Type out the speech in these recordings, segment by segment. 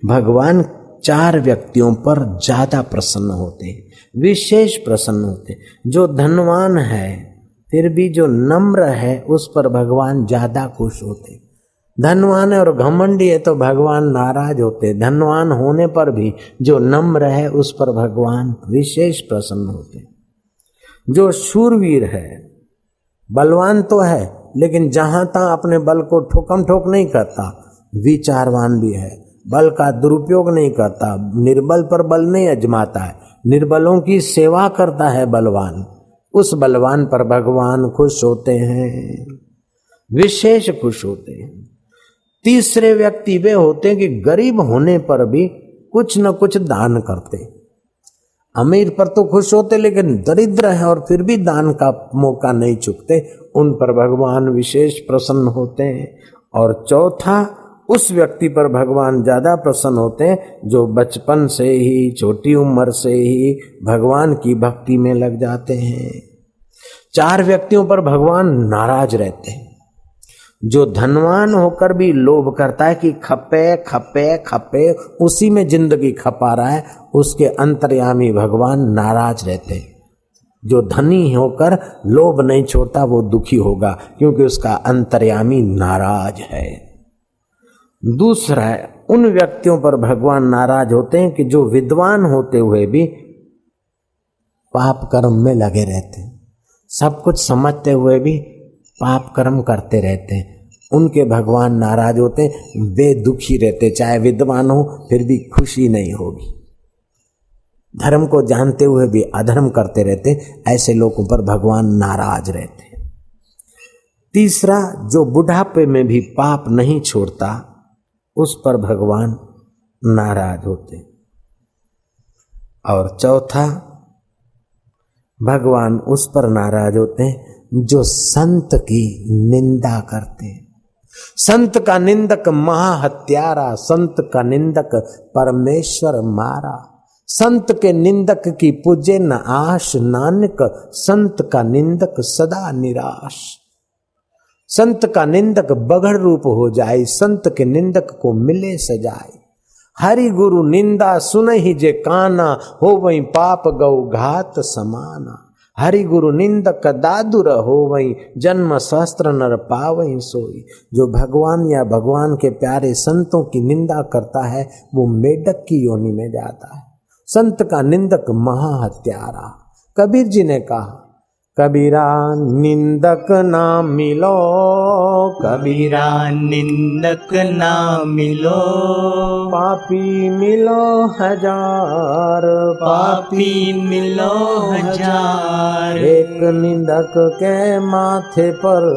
भगवान 4 व्यक्तियों पर ज्यादा प्रसन्न होते हैं, विशेष प्रसन्न होते हैं। जो धनवान है फिर भी जो नम्र है उस पर भगवान ज्यादा खुश होते हैं। धनवान है और घमंडी है तो भगवान नाराज होते। धनवान होने पर भी जो नम्र है उस पर भगवान विशेष प्रसन्न होते। जो शूरवीर है, बलवान तो है लेकिन जहां तहां अपने बल को ठोकम ठोक नहीं करता, विचारवान भी है, बल का दुरुपयोग नहीं करता, निर्बल पर बल नहीं अजमाता है, निर्बलों की सेवा करता है बलवान, उस बलवान पर भगवान खुश होते हैं, विशेष खुश होते हैं। तीसरे व्यक्ति वे होते हैं कि गरीब होने पर भी कुछ न कुछ दान करते। अमीर पर तो खुश होते लेकिन दरिद्र है और फिर भी दान का मौका नहीं चूकते, उन पर भगवान विशेष प्रसन्न होते हैं। और चौथा, उस व्यक्ति पर भगवान ज्यादा प्रसन्न होते हैं जो बचपन से ही, छोटी उम्र से ही भगवान की भक्ति में लग जाते हैं। 4 व्यक्तियों पर भगवान नाराज रहते हैं। जो धनवान होकर भी लोभ करता है कि खपे खपे खपे, उसी में जिंदगी खपा रहा है, उसके अंतर्यामी भगवान नाराज रहते हैं। जो धनी होकर लोभ नहीं छोड़ता वो दुखी होगा क्योंकि उसका अंतर्यामी नाराज है। दूसरा है, उन व्यक्तियों पर भगवान नाराज होते हैं कि जो विद्वान होते हुए भी पाप कर्म में लगे रहते हैं, सब कुछ समझते हुए भी पाप कर्म करते रहते हैं, उनके भगवान नाराज होते हैं, वे दुखी रहते। चाहे विद्वान हो फिर भी खुशी नहीं होगी, धर्म को जानते हुए भी अधर्म करते रहते, ऐसे लोगों पर भगवान नाराज रहते हैं। तीसरा, जो बुढ़ापे में भी पाप नहीं छोड़ता उस पर भगवान नाराज होते। और चौथा, भगवान उस पर नाराज होते हैं जो संत की निंदा करते हैं। संत का निंदक महाहत्यारा, संत का निंदक परमेश्वर मारा। संत के निंदक की पूजे न आश, नानक संत का निंदक सदा निराश। संत का निंदक बगड़ रूप हो जाए, संत के निंदक को मिले सजाए। हरि गुरु निंदा सुनहि जे काना, हो वही पाप गौ घात समाना। हरि गुरु निंदक दादुर हो वही, जन्म सहस्त्र नर पावई सोई। जो भगवान या भगवान के प्यारे संतों की निंदा करता है वो मेढक की योनि में जाता है। संत का निंदक महाहत्यारा। कबीर जी ने कहा, कबीरा निंदक ना मिलो, कबीरा निंदक ना मिलो। पापी मिलो हजार, पापी मिलो हजार। एक निंदक के माथे पर,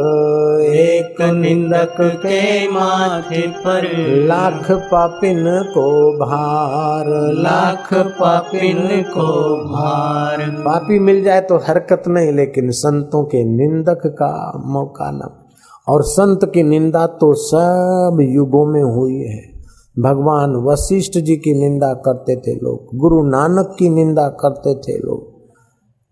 एक निंदक के माथे पर। लाख पापिन को भार, लाख पापिन को भार। पापी मिल जाए तो हरकत नहीं, लेकिन संतों के निंदक का मौका न। और संत की निंदा तो सब युगों में हुई है। भगवान वशिष्ठ जी की निंदा करते थे लोग, गुरु नानक की निंदा करते थे लोग,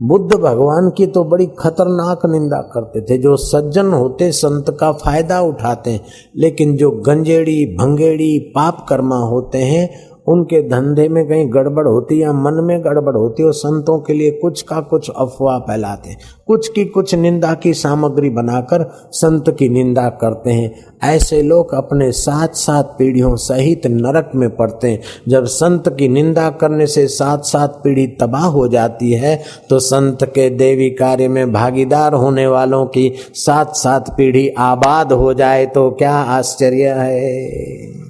बुद्ध भगवान की तो बड़ी खतरनाक निंदा करते थे। जो सज्जन होते संत का फायदा उठाते हैं, लेकिन जो गंजेड़ी भंगेड़ी पाप कर्मा होते हैं उनके धंधे में कहीं गड़बड़ होती या मन में गड़बड़ होती और संतों के लिए कुछ का कुछ अफवाह फैलाते हैं, कुछ की कुछ निंदा की सामग्री बनाकर संत की निंदा करते हैं। ऐसे लोग अपने 7-7 पीढ़ियों सहित नरक में पड़ते हैं। जब संत की निंदा करने से 7-7 पीढ़ी तबाह हो जाती है तो संत के देवी कार्य में भागीदार होने वालों की 7-7 पीढ़ी आबाद हो जाए तो क्या आश्चर्य है।